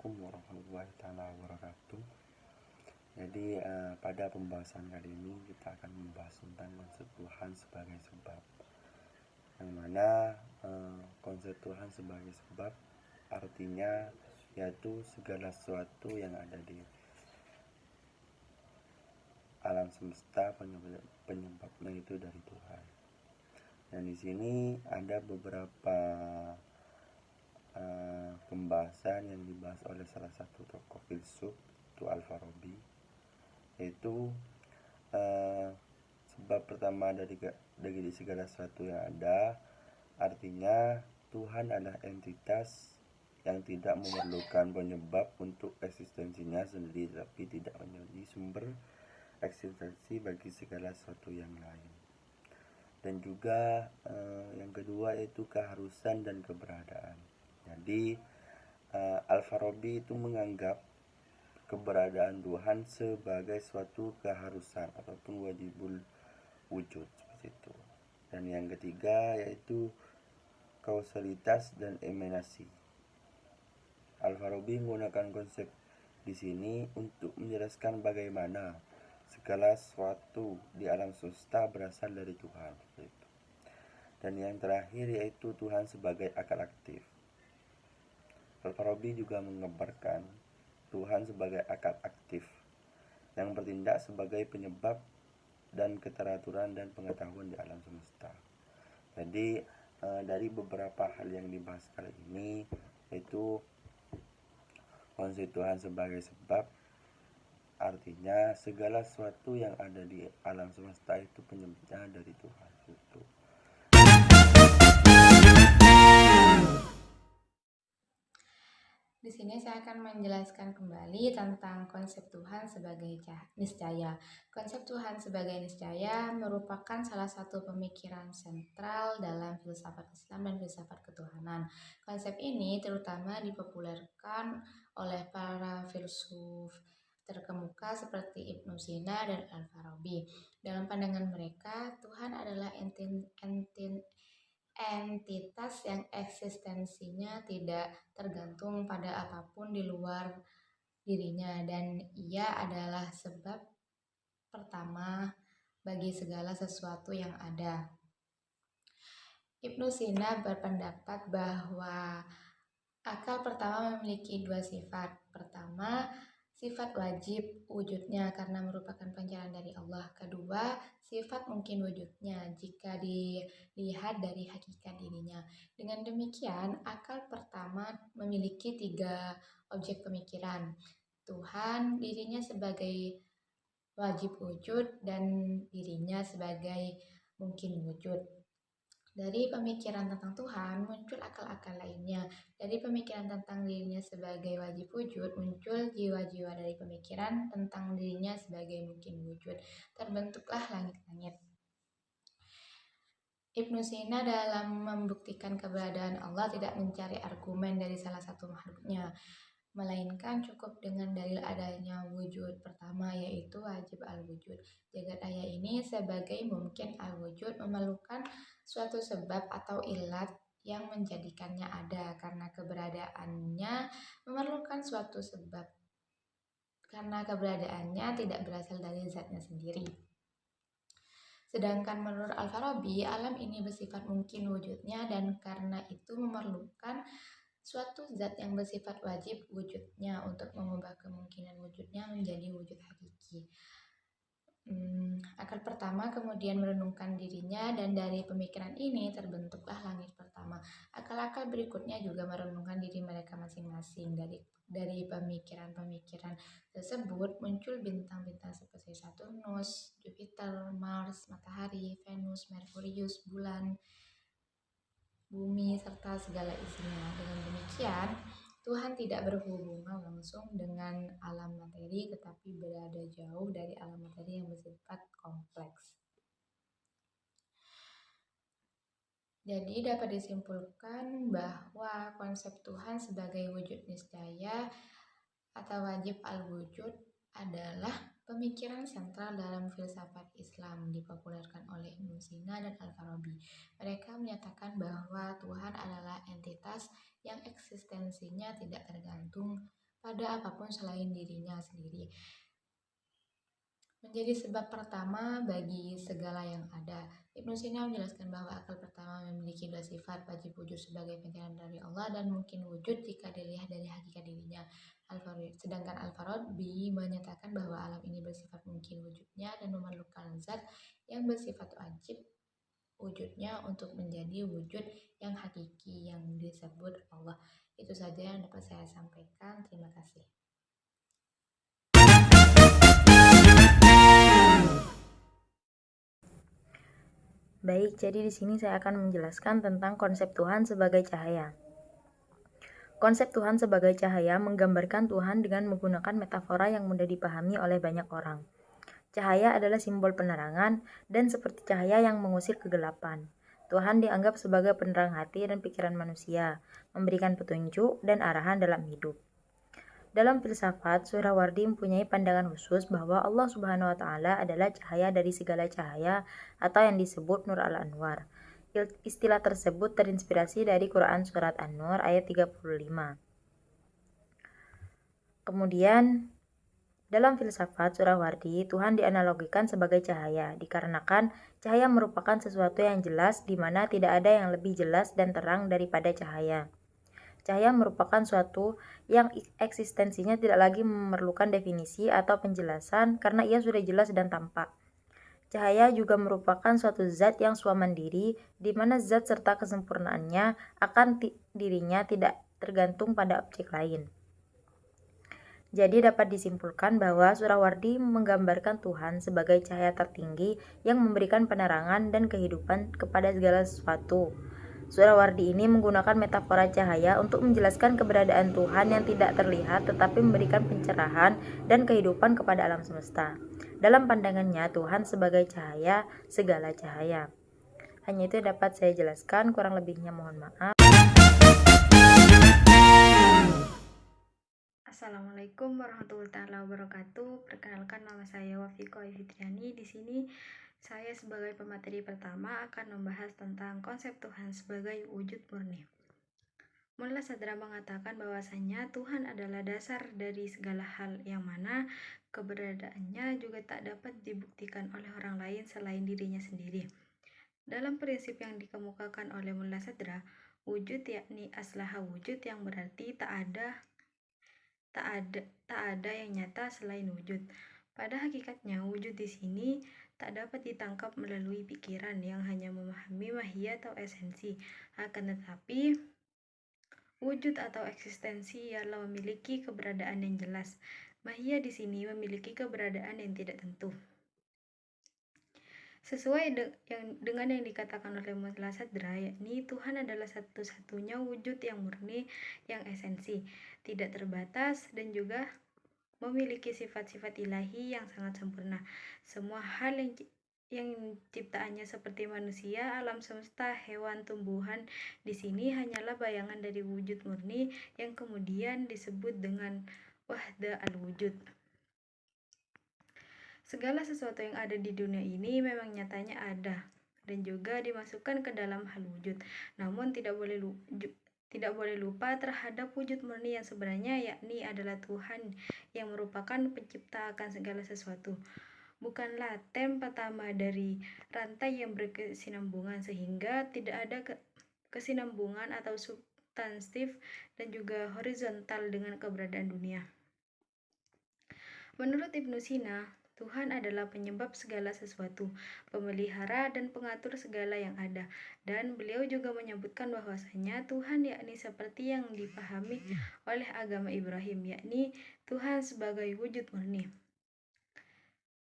Assalamualaikum warahmatullahi wabarakatuh. Jadi pada pembahasan kali ini kita akan membahas tentang konsep Tuhan sebagai sebab. Yang mana konsep Tuhan sebagai sebab artinya yaitu segala sesuatu yang ada di alam semesta penyebabnya itu dari Tuhan. Dan di sini ada beberapa pembahasan yang dibahas oleh salah satu tokoh filsuf, itu Al-Farabi, yaitu sebab pertama dari segala sesuatu yang ada, artinya Tuhan adalah entitas yang tidak memerlukan penyebab untuk eksistensinya sendiri, tapi tidak menjadi sumber eksistensi bagi segala sesuatu yang lain. Dan juga yang kedua yaitu keharusan dan keberadaan. Jadi Al-Farabi itu menganggap keberadaan Tuhan sebagai suatu keharusan ataupun wajibul wujud, seperti itu. Dan yang ketiga yaitu kausalitas dan emanasi. Al-Farabi menggunakan konsep di sini untuk menjelaskan bagaimana segala sesuatu di alam semesta berasal dari Tuhan, seperti itu. Dan yang terakhir yaitu Tuhan sebagai akal aktif. Al-Farabi juga mengabarkan Tuhan sebagai akal aktif yang bertindak sebagai penyebab dan keteraturan dan pengetahuan di alam semesta. Jadi dari beberapa hal yang dibahas kali ini yaitu konsep Tuhan sebagai sebab artinya segala sesuatu yang ada di alam semesta itu penyebabnya dari Tuhan. Itu. Di sini saya akan menjelaskan kembali tentang konsep Tuhan sebagai niscaya. Konsep Tuhan sebagai niscaya merupakan salah satu pemikiran sentral dalam filsafat Islam dan filsafat ketuhanan. Konsep ini terutama dipopulerkan oleh para filsuf terkemuka seperti Ibnu Sina dan Al-Farabi. Dalam pandangan mereka, Tuhan adalah entitas yang eksistensinya tidak tergantung pada apapun di luar dirinya, dan ia adalah sebab pertama bagi segala sesuatu yang ada. Ibnu Sina berpendapat bahwa akal pertama memiliki dua sifat. Pertama, sifat wajib wujudnya karena merupakan pancaran dari Allah. Kedua, sifat mungkin wujudnya jika dilihat dari hakikat dirinya. Dengan demikian, akal pertama memiliki tiga objek pemikiran. Tuhan, dirinya sebagai wajib wujud, dan dirinya sebagai mungkin wujud. Dari pemikiran tentang Tuhan muncul akal-akal lainnya. Dari pemikiran tentang dirinya sebagai wajib wujud muncul jiwa-jiwa dari pemikiran tentang dirinya sebagai mungkin wujud. Terbentuklah langit-langit. Ibnu Sina dalam membuktikan keberadaan Allah tidak mencari argumen dari salah satu makhluknya, melainkan cukup dengan dalil adanya wujud pertama, yaitu wajib al-wujud. Jagat raya ini sebagai mungkin al-wujud memerlukan suatu sebab atau ilat yang menjadikannya ada, karena keberadaannya memerlukan suatu sebab, karena keberadaannya tidak berasal dari zatnya sendiri. Sedangkan menurut Al-Farabi, alam ini bersifat mungkin wujudnya, dan karena itu memerlukan suatu zat yang bersifat wajib wujudnya untuk mengubah kemungkinan wujudnya menjadi wujud hakiki. Akal pertama kemudian merenungkan dirinya, dan dari pemikiran ini terbentuklah langit pertama. Akal-akal berikutnya juga merenungkan diri mereka masing-masing. Dari pemikiran-pemikiran tersebut muncul bintang-bintang seperti Saturnus, Jupiter, Mars, Matahari, Venus, Merkurius, bulan, bumi, serta segala isinya. Dengan demikian, Tuhan tidak berhubungan langsung dengan alam materi, tetapi berada jauh dari alam materi yang bersifat kompleks. Jadi dapat disimpulkan bahwa konsep Tuhan sebagai wujud niscaya atau wajib al-wujud adalah pemikiran sentral dalam filsafat Islam, dipopulerkan oleh Ibnu Sina dan Al-Farabi. Mereka menyatakan bahwa Tuhan adalah entitas yang eksistensinya tidak tergantung pada apapun selain dirinya sendiri. Menjadi sebab pertama bagi segala yang ada. Ibnu Sina menjelaskan bahwa akal pertama memiliki dua sifat, wajib wujud sebagai penjelasan dari Allah dan mungkin wujud jika dilihat dari hakikat dirinya. Sedangkan Al-Farabi menyatakan bahwa alam ini bersifat mungkin wujudnya dan memerlukan zat yang bersifat wajib wujudnya untuk menjadi wujud yang hakiki yang disebut Allah. Itu saja yang dapat saya sampaikan. Terima kasih. Baik, jadi di sini saya akan menjelaskan tentang konsep Tuhan sebagai cahaya. Konsep Tuhan sebagai cahaya menggambarkan Tuhan dengan menggunakan metafora yang mudah dipahami oleh banyak orang. Cahaya adalah simbol penerangan dan seperti cahaya yang mengusir kegelapan. Tuhan dianggap sebagai penerang hati dan pikiran manusia, memberikan petunjuk dan arahan dalam hidup. Dalam filsafat, Suhrawardi mempunyai pandangan khusus bahwa Allah Subhanahu wa Ta'ala adalah cahaya dari segala cahaya atau yang disebut Nur al-Anwar. Istilah tersebut terinspirasi dari Quran Surat An-Nur ayat 35. Kemudian, dalam filsafat Suhrawardi, Tuhan dianalogikan sebagai cahaya, dikarenakan cahaya merupakan sesuatu yang jelas di mana tidak ada yang lebih jelas dan terang daripada cahaya. Cahaya merupakan suatu yang eksistensinya tidak lagi memerlukan definisi atau penjelasan karena ia sudah jelas dan tampak. Cahaya juga merupakan suatu zat yang swamandiri, di mana zat serta kesempurnaannya akan dirinya tidak tergantung pada objek lain. Jadi dapat disimpulkan bahwa Suhrawardi menggambarkan Tuhan sebagai cahaya tertinggi yang memberikan penerangan dan kehidupan kepada segala sesuatu. Suhrawardi ini menggunakan metafora cahaya untuk menjelaskan keberadaan Tuhan yang tidak terlihat tetapi memberikan pencerahan dan kehidupan kepada alam semesta. Dalam pandangannya, Tuhan sebagai cahaya, segala cahaya. Hanya itu dapat saya jelaskan, kurang lebihnya mohon maaf. Assalamualaikum warahmatullahi wabarakatuh. Perkenalkan, nama saya Wafiko Fitriani. Di sini saya sebagai pemateri pertama akan membahas tentang konsep Tuhan sebagai wujud murni. Mullah Sadra mengatakan bahwasanya Tuhan adalah dasar dari segala hal yang mana keberadaannya juga tak dapat dibuktikan oleh orang lain selain dirinya sendiri. Dalam prinsip yang dikemukakan oleh Mullah Sadra, wujud yakni aslaha wujud yang berarti tak ada yang nyata selain wujud. Pada hakikatnya, wujud di sini tak dapat ditangkap melalui pikiran yang hanya memahami mahiyat atau esensi. Akan tetapi, wujud atau eksistensi ialah memiliki keberadaan yang jelas. Mahiyat di sini memiliki keberadaan yang tidak tentu. Sesuai dengan yang dikatakan oleh Mullah Sadra, yakni Tuhan adalah satu-satunya wujud yang murni, yang esensi, tidak terbatas, dan juga memiliki sifat-sifat ilahi yang sangat sempurna. Semua hal yang ciptaannya seperti manusia, alam semesta, hewan, tumbuhan, di sini hanyalah bayangan dari wujud murni yang kemudian disebut dengan wahda al-wujud. Segala sesuatu yang ada di dunia ini memang nyatanya ada dan juga dimasukkan ke dalam hal wujud. Namun tidak boleh lupa terhadap wujud murni yang sebenarnya, yakni adalah Tuhan yang merupakan pencipta akan segala sesuatu. Bukanlah tem pertama dari rantai yang berkesinambungan sehingga tidak ada kesinambungan atau substansif dan juga horizontal dengan keberadaan dunia. Menurut Ibnu Sina, Tuhan adalah penyebab segala sesuatu, pemelihara dan pengatur segala yang ada. Dan beliau juga menyebutkan bahwasanya Tuhan yakni seperti yang dipahami oleh agama Ibrahim, yakni Tuhan sebagai wujud murni.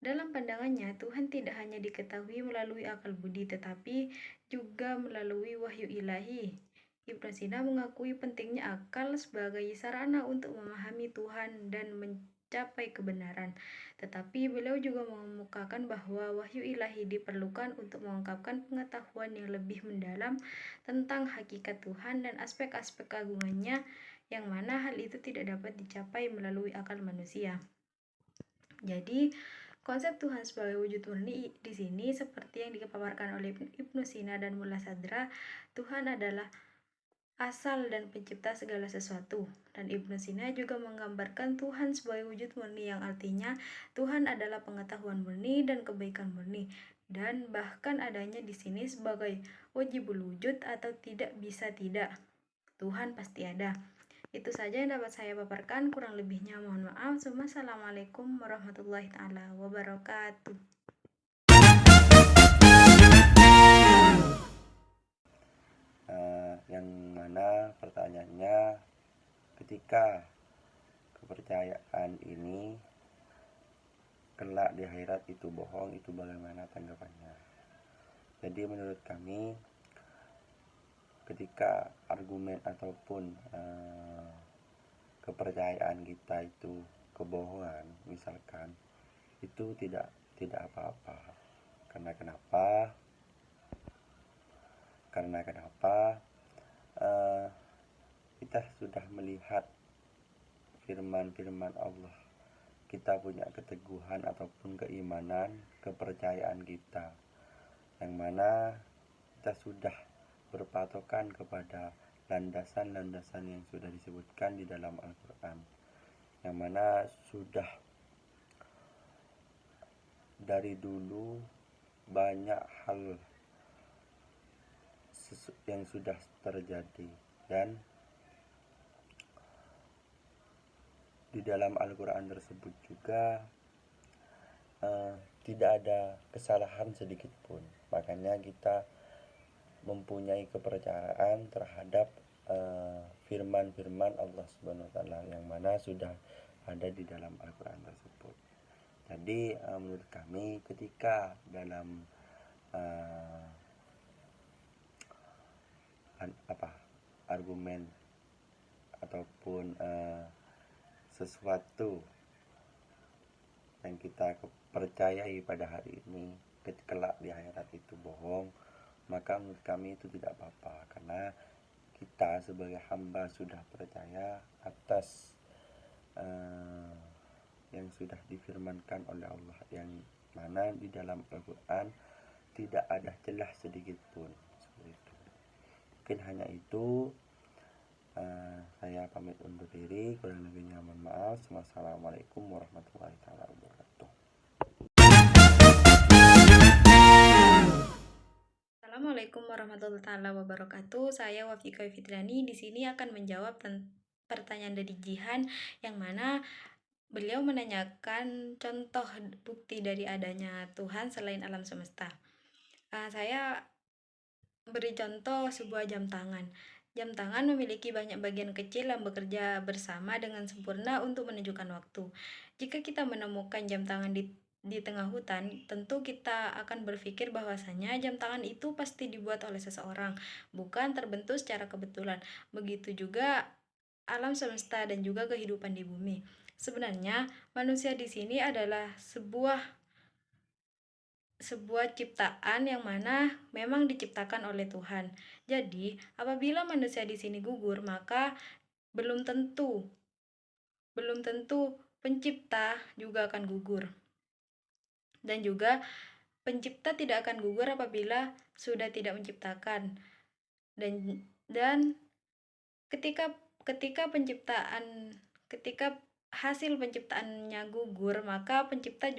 Dalam pandangannya, Tuhan tidak hanya diketahui melalui akal budi, tetapi juga melalui wahyu ilahi. Ibnu Sina mengakui pentingnya akal sebagai sarana untuk memahami Tuhan dan mencapai kebenaran. Tetapi beliau juga mengemukakan bahwa wahyu ilahi diperlukan untuk mengungkapkan pengetahuan yang lebih mendalam tentang hakikat Tuhan dan aspek-aspek keagungannya, yang mana hal itu tidak dapat dicapai melalui akal manusia. Jadi, konsep Tuhan sebagai wujud murni di sini seperti yang dipaparkan oleh Ibnu Sina dan Mullah Sadra, Tuhan adalah asal dan pencipta segala sesuatu. Dan Ibnu Sina juga menggambarkan Tuhan sebagai wujud murni, yang artinya Tuhan adalah pengetahuan murni dan kebaikan murni. Dan bahkan adanya di sini sebagai wajibul wujud atau tidak bisa tidak. Tuhan pasti ada. Itu saja yang dapat saya paparkan, kurang lebihnya mohon maaf. Wassalamualaikum warahmatullahi taala wabarakatuh. Yang mana pertanyaannya, ketika kepercayaan ini kelak di akhirat itu bohong, itu bagaimana tanggapannya? Jadi menurut kami, ketika argumen ataupun kepercayaan kita itu kebohongan misalkan, itu tidak apa-apa. Karena kenapa? Kita sudah melihat firman-firman Allah. Kita punya keteguhan ataupun keimanan, kepercayaan kita, yang mana kita sudah berpatokan kepada landasan-landasan yang sudah disebutkan di dalam Al-Quran, yang mana sudah dari dulu banyak hal yang sudah terjadi, dan di dalam Al-Quran tersebut juga tidak ada kesalahan sedikit pun. Makanya kita mempunyai kepercayaan terhadap firman-firman Allah Subhanahu wa taala yang mana sudah ada di dalam Al-Quran tersebut. Jadi menurut kami, ketika dalam argumen ataupun sesuatu yang kita percayai pada hari ini kelak di akhirat itu bohong, maka menurut kami itu tidak apa-apa, karena kita sebagai hamba sudah percaya atas yang sudah difirmankan oleh Allah, yang mana di dalam Al-Quran tidak ada celah sedikit pun. Seperti itu. Mungkin hanya itu. Saya pamit undur diri, kurang lebihnya mohon maaf. Wassalamualaikum warahmatullahi wabarakatuh. Assalamualaikum warahmatullahi wabarakatuh. Saya Wafika Fitriani di sini akan menjawab pertanyaan dari Jihan, yang mana beliau menanyakan contoh bukti dari adanya Tuhan selain alam semesta. Saya beri contoh sebuah jam tangan. Jam tangan memiliki banyak bagian kecil yang bekerja bersama dengan sempurna untuk menunjukkan waktu. Jika kita menemukan jam tangan di tengah hutan, tentu kita akan berpikir bahwasanya jam tangan itu pasti dibuat oleh seseorang, bukan terbentuk secara kebetulan. Begitu juga alam semesta dan juga kehidupan di bumi. Sebenarnya manusia di sini adalah sebuah ciptaan yang mana memang diciptakan oleh Tuhan. Jadi, apabila manusia di sini gugur, maka belum tentu pencipta juga akan gugur. Dan juga pencipta tidak akan gugur apabila sudah tidak menciptakan. Dan ketika hasil penciptaannya gugur, maka pencipta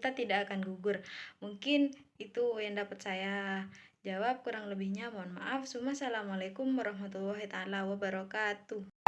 tidak akan gugur. Mungkin itu yang dapat saya jawab, kurang lebihnya mohon maaf. Assalamualaikum warahmatullahi wabarakatuh.